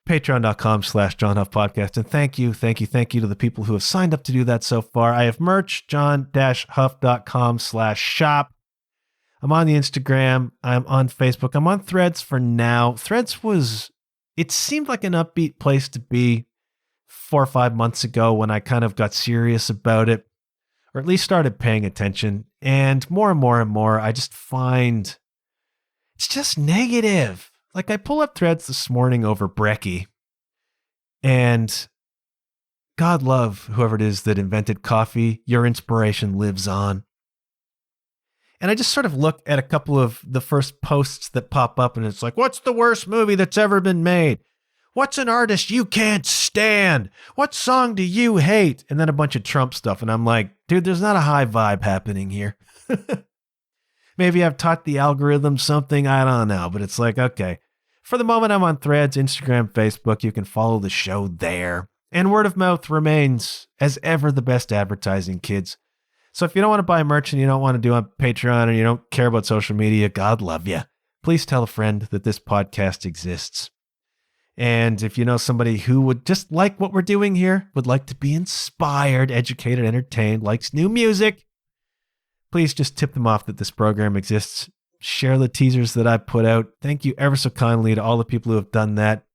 Patreon.com/John Huff Podcast. And thank you to the people who have signed up to do that so far. I have merch, john-huff.com/shop. I'm on the Instagram. I'm on Facebook. I'm on Threads for now. Threads it seemed like an upbeat place to be 4 or 5 months ago when I kind of got serious about it, or at least started paying attention. And more, I just find it's just negative. Like, I pull up Threads this morning over brekkie, and God love whoever it is that invented coffee. Your inspiration lives on. And I just sort of look at a couple of the first posts that pop up, and it's like, what's the worst movie that's ever been made? What's an artist you can't stand? What song do you hate? And then a bunch of Trump stuff. And I'm like, dude, there's not a high vibe happening here. Maybe I've taught the algorithm something. I don't know. But it's like, okay. For the moment, I'm on Threads, Instagram, Facebook. You can follow the show there. And word of mouth remains, as ever, the best advertising, kids. So if you don't want to buy merch and you don't want to do on Patreon, or you don't care about social media, God love you. Please tell a friend that this podcast exists. And if you know somebody who would just like what we're doing here, would like to be inspired, educated, entertained, likes new music, please just tip them off that this program exists. Share the teasers that I put out. Thank you ever so kindly to all the people who have done that.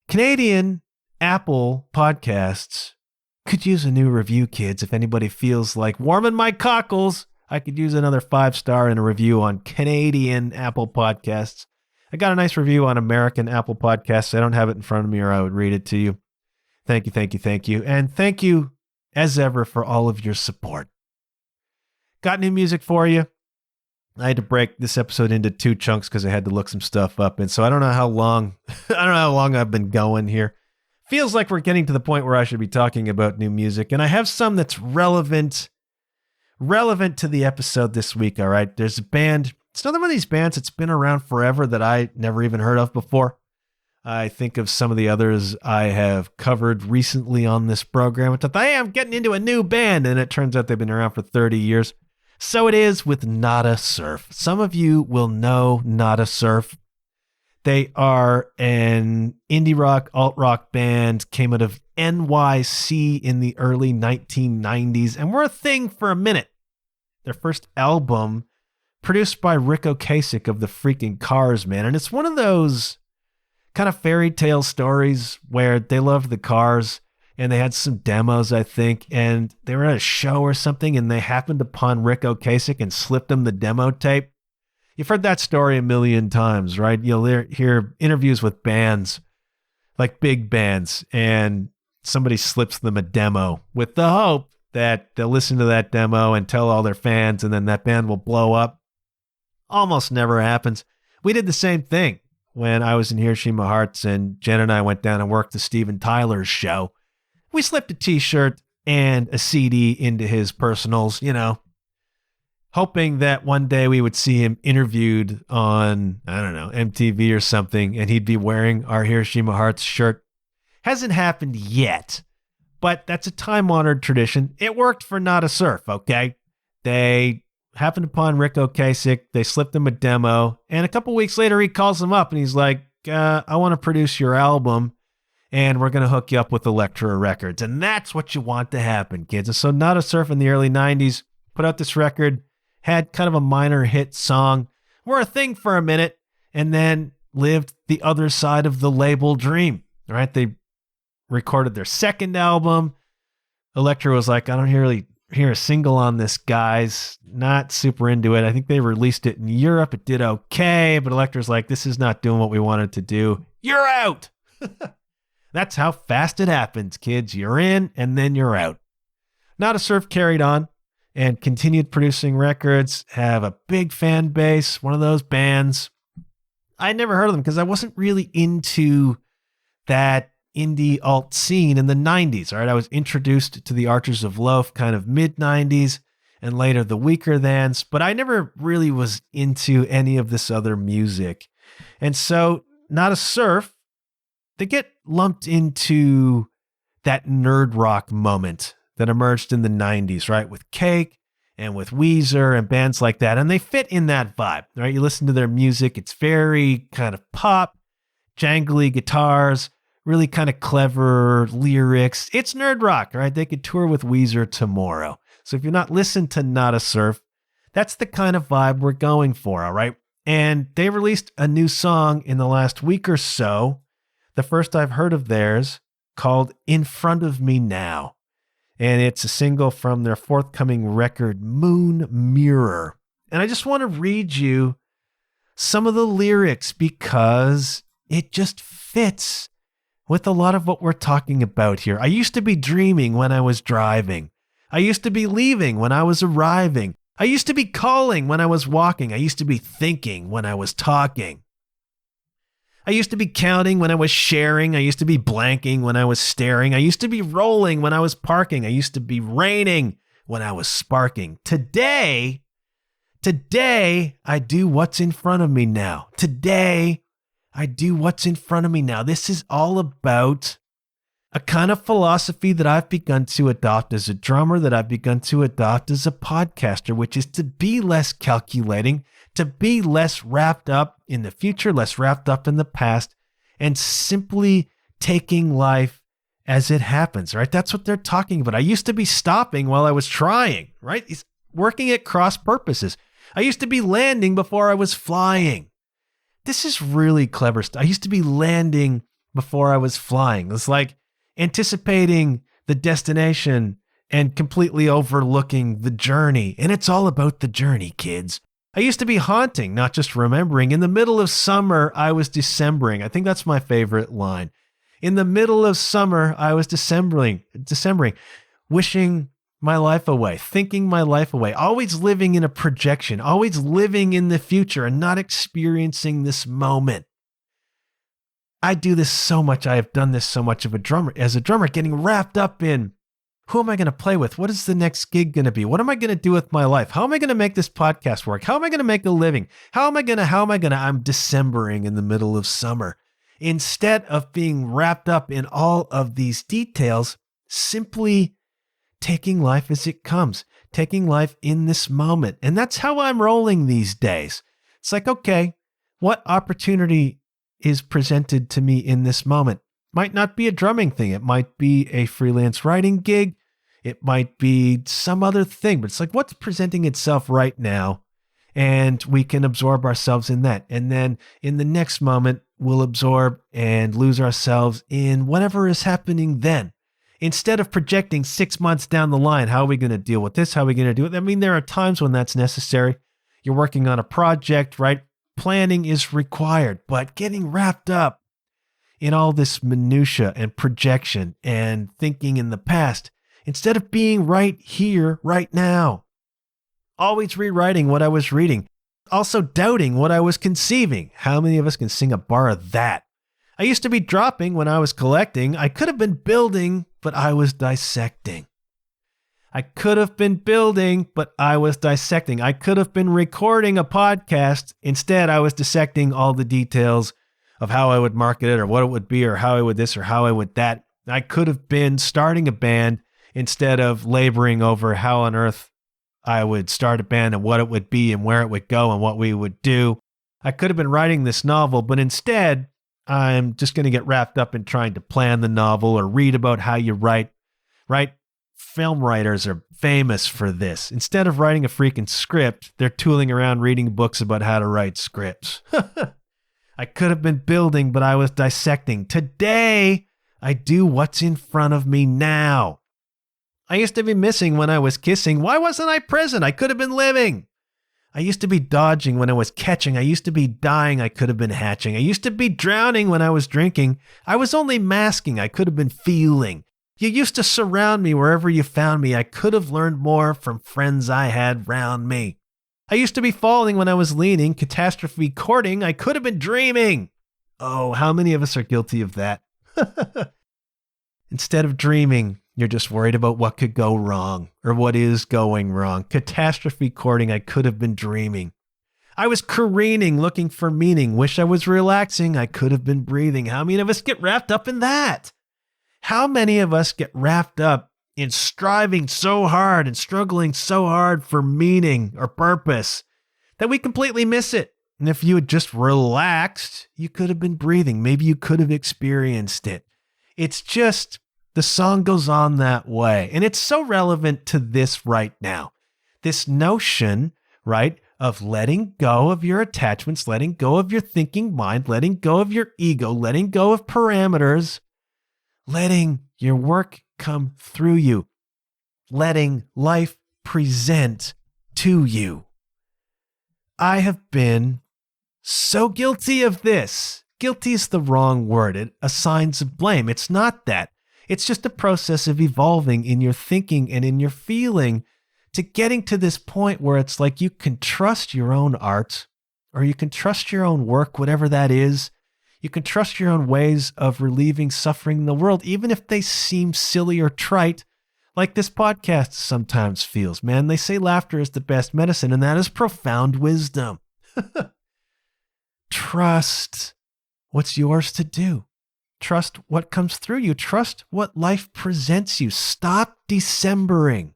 Canadian Apple Podcasts could use a new review, kids. If anybody feels like warming my cockles, I could use another 5-star in a review on Canadian Apple Podcasts. I got a nice review on American Apple Podcasts. I don't have it in front of me, or I would read it to you. Thank you. And thank you, as ever, for all of your support. Got new music for you. I had to break this episode into 2 chunks because I had to look some stuff up. And so I don't know how long I've been going here. Feels like we're getting to the point where I should be talking about new music. And I have some that's relevant to the episode this week, all right? There's a band. It's another one of these bands that's been around forever that I never even heard of before. I think of some of the others I have covered recently on this program. I thought, hey, I'm getting into a new band. And it turns out they've been around for 30 years. So it is with Nada Surf. Some of you will know Nada Surf. They are an indie rock, alt-rock band, came out of NYC in the early 1990s, and were a thing for a minute. Their first album, produced by Rick Ocasek of the freaking Cars, man. And it's one of those kind of fairy tale stories where they loved the Cars, and they had some demos, I think, and they were at a show or something, and they happened upon Rick Ocasek and slipped him the demo tape. You've heard that story a million times, right? You'll hear interviews with bands, like big bands, and somebody slips them a demo with the hope that they'll listen to that demo and tell all their fans, and then that band will blow up. Almost never happens. We did the same thing when I was in Hiroshima Hearts, and Jen and I went down and worked the Steven Tyler's show. We slipped a t-shirt and a CD into his personals, hoping that one day we would see him interviewed on, I don't know, MTV or something, and he'd be wearing our Hiroshima Hearts shirt. Hasn't happened yet, but that's a time-honored tradition. It worked for Nada Surf, okay? They happened upon Rick Ocasek. They slipped him a demo, and a couple weeks later, he calls him up, and he's like, I want to produce your album, and we're going to hook you up with Elektra Records. And that's what you want to happen, kids. And so Nada Surf in the early 90s put out this record, had kind of a minor hit song, were a thing for a minute, and then lived the other side of the label dream, right? They recorded their second album. Elektra was like, I don't really hear a single on this, guys. Not super into it. I think they released it in Europe. It did okay, but Elektra's like, this is not doing what we wanted to do. You're out! That's how fast it happens, kids. You're in, and then you're out. Nada Surf carried on and continued producing records, have a big fan base, one of those bands. I'd never heard of them because I wasn't really into that indie alt scene in the 90s, all right? I was introduced to the Archers of Loaf kind of mid-90s and later the Weaker Thans, but I never really was into any of this other music. And so Nada Surf, they get lumped into that nerd rock moment that emerged in the 90s, right? With Cake and with Weezer and bands like that, and they fit in that vibe, right? You listen to their music, it's very kind of pop, jangly guitars, really kind of clever lyrics. It's nerd rock, right? They could tour with Weezer tomorrow. So if you're not listening to Nada Surf, that's the kind of vibe we're going for, all right? And they released a new song in the last week or so, the first I've heard of theirs, called In Front of Me Now. And it's a single from their forthcoming record, Moon Mirror. And I just want to read you some of the lyrics because it just fits with a lot of what we're talking about here. I used to be dreaming when I was driving. I used to be leaving when I was arriving. I used to be calling when I was walking. I used to be thinking when I was talking. I used to be counting when I was sharing. I used to be blanking when I was staring. I used to be rolling when I was parking. I used to be raining when I was sparking. Today, I do what's in front of me now. Today, I do what's in front of me now. This is all about a kind of philosophy that I've begun to adopt as a drummer, that I've begun to adopt as a podcaster, which is to be less calculating, to be less wrapped up in the future, less wrapped up in the past, and simply taking life as it happens, right? That's what they're talking about. I used to be stopping while I was trying, right? It's working at cross purposes. I used to be landing before I was flying. This is really clever stuff. I used to be landing before I was flying. It's like anticipating the destination and completely overlooking the journey. And it's all about the journey, kids. I used to be haunting, not just remembering. In the middle of summer, I was Decembering. I think that's my favorite line. In the middle of summer, I was Decembering, wishing my life away, thinking my life away, always living in a projection, always living in the future and not experiencing this moment. I do this so much. I have done this so much as a drummer, getting wrapped up in who am I going to play with? What is the next gig going to be? What am I going to do with my life? How am I going to make this podcast work? How am I going to make a living? How am I going to? I'm Decembering in the middle of summer. Instead of being wrapped up in all of these details, simply taking life as it comes, taking life in this moment. And that's how I'm rolling these days. It's like, okay, what opportunity is presented to me in this moment? Might not be a drumming thing. It might be a freelance writing gig. It might be some other thing, but it's like, what's presenting itself right now? And we can absorb ourselves in that. And then in the next moment, we'll absorb and lose ourselves in whatever is happening then. Instead of projecting 6 months down the line, how are we going to deal with this? How are we going to do it? I mean, there are times when that's necessary. You're working on a project, right? Planning is required, but getting wrapped up in all this minutia and projection and thinking in the past, instead of being right here, right now. Always rewriting what I was reading. Also doubting what I was conceiving. How many of us can sing a bar of that? I used to be dropping when I was collecting. I could have been building, but I was dissecting. I could have been building, but I was dissecting. I could have been recording a podcast. Instead, I was dissecting all the details of how I would market it or what it would be or how I would this or how I would that. I could have been starting a band instead of laboring over how on earth I would start a band and what it would be and where it would go and what we would do. I could have been writing this novel, but instead I'm just going to get wrapped up in trying to plan the novel or read about how you write, right? Film writers are famous for this. Instead of writing a freaking script, they're tooling around reading books about how to write scripts. I could have been building, but I was dissecting. Today, I do what's in front of me now. I used to be missing when I was kissing. Why wasn't I present? I could have been living. I used to be dodging when I was catching. I used to be dying. I could have been hatching. I used to be drowning when I was drinking. I was only masking. I could have been feeling. You used to surround me wherever you found me. I could have learned more from friends I had round me. I used to be falling when I was leaning, catastrophe courting. I could have been dreaming. Oh, how many of us are guilty of that? Instead of dreaming, you're just worried about what could go wrong or what is going wrong. Catastrophe courting. I could have been dreaming. I was careening, looking for meaning. Wish I was relaxing. I could have been breathing. How many of us get wrapped up in that? How many of us get wrapped up in striving so hard and struggling so hard for meaning or purpose that we completely miss it. And if you had just relaxed, you could have been breathing. Maybe you could have experienced it. It's just, the song goes on that way. And it's so relevant to this right now. This notion, right, of letting go of your attachments, letting go of your thinking mind, letting go of your ego, letting go of parameters, letting your work come through you, letting life present to you. I have been so guilty of this. Guilty is the wrong word. It assigns blame. It's not that. It's just a process of evolving in your thinking and in your feeling to getting to this point where it's like you can trust your own art, or you can trust your own work, whatever that is. You can trust your own ways of relieving suffering in the world, even if they seem silly or trite, like this podcast sometimes feels. Man, they say laughter is the best medicine, and that is profound wisdom. Trust what's yours to do. Trust what comes through you. Trust what life presents you. Stop Decembering.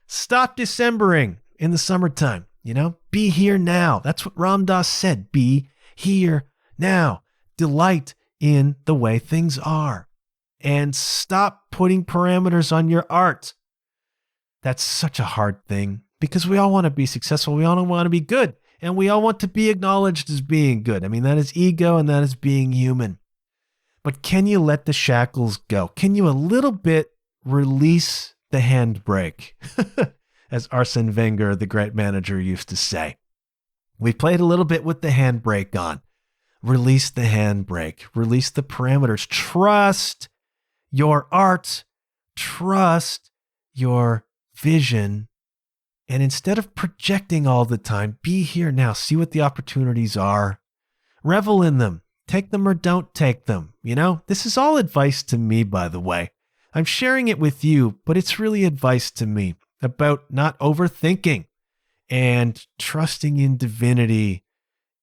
Stop Decembering in the summertime. Be here now. That's what Ram Dass said. Be here now. Delight in the way things are. And stop putting parameters on your art. That's such a hard thing because we all want to be successful. We all want to be good. And we all want to be acknowledged as being good. I mean, that is ego and that is being human. But can you let the shackles go? Can you a little bit release the handbrake? As Arsene Wenger, the great manager, used to say. We played a little bit with the handbrake on. Release the handbrake. Release the parameters. Trust your art. Trust your vision. And instead of projecting all the time, be here now. See what the opportunities are. Revel in them. Take them or don't take them. This is all advice to me, by the way. I'm sharing it with you, but it's really advice to me about not overthinking and trusting in divinity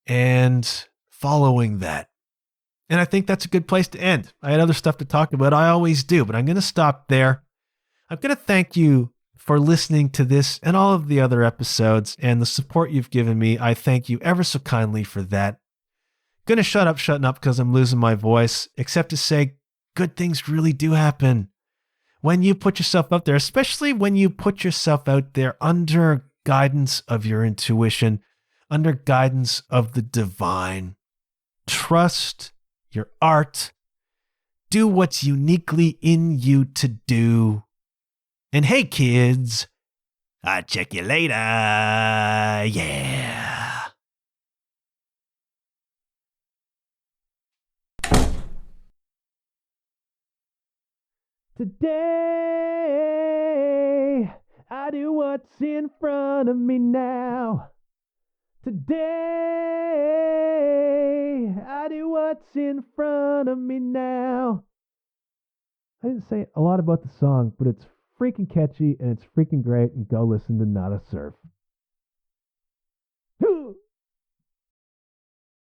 and following that. And I think that's a good place to end. I had other stuff to talk about. I always do, but I'm going to stop there. I'm going to thank you for listening to this and all of the other episodes and the support you've given me. I thank you ever so kindly for that. Going to shutting up because I'm losing my voice, except to say good things really do happen when you put yourself out there, especially when you put yourself out there under guidance of your intuition, under guidance of the divine. Trust your art. Do what's uniquely in you to do. And hey, kids, I'll check you later. Yeah. Today, I do what's in front of me now. Today, I do what's in front of me now. I didn't say a lot about the song, but it's freaking catchy and it's freaking great. And go listen to Not a Surf.